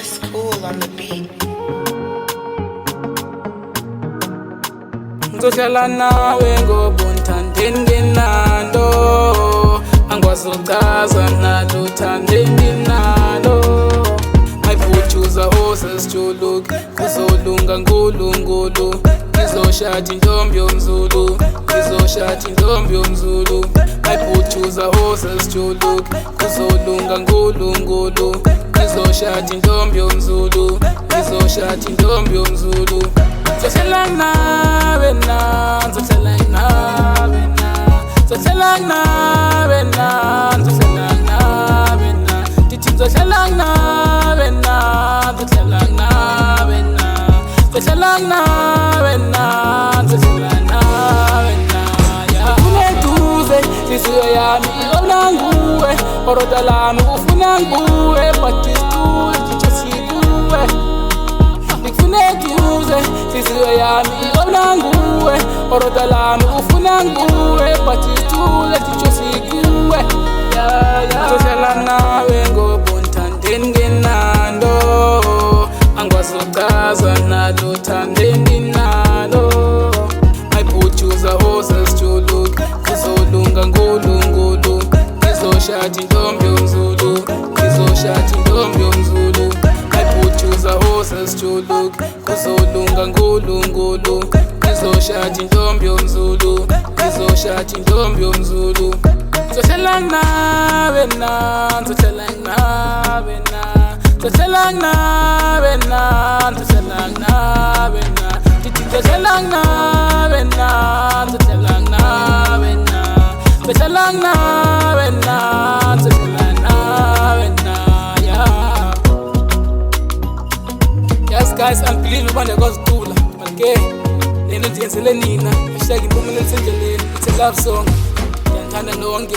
S Cool on the beat. Ngizohlala nawe ngobunthande nginalo, angikwazuchaza nalo uthande nginalo. Ngayiphutshuza horses juluka, kuzolunga nkulunkulu. Ngizoshada intombi yomZulu, ngizoshada intombi yomZulu. Ngayiphutshuza horses juluka, kuzolunga nkulunkulu. Ngizoshada intombi yomZulu, ngizoshada intombi yomZulu. Ngizohlala nawe na, ngizohlala nawe na, ngizohlala nawe na, ngizohlala nawe na. Ndithi ngizohlala nawe na, ngizohlala nawe na, ngizohlala nawe na, ngizohlala nawe na. Uneduze inhliziyo yami ona nguwe, oroda lami ufuna nguwe, but isikuwe ndicho sikuwe. Ngikuneduze inhliziyo yami ona nguwe, oroda lami ufuna nguwe, but isithule ndicho sikuwe. Ngizohlala nawe ngobunthande nginalo, angikwazuchaza nalo uthande nginalo. Ngayiphutshuza horses juluka, kuzolunga nkulunkulu. Ngizoshada intombi yomZulu, ngizoshada intombi yomZulu. Ngayiphutshuza horses juluka, kuzolunga nkulunkulu. Ngizoshada intombi yomZulu, ngizoshada intombi yomZulu. Ngizohlala nawe na, ngizohlala nawe na, ngizohlala nawe na, ngizohlala nawe na. Ndithi ngizohlala nawe na, ngizohlala nawe na, ngizohlala nawe na, ngizohlala nawe na, yeah. Yes guys, unbelievable ndiyakwazikhula, malike lento ndiyenzele nina. #impumelelo isendleleni, it's a love song. Ndiyanithanda nonke.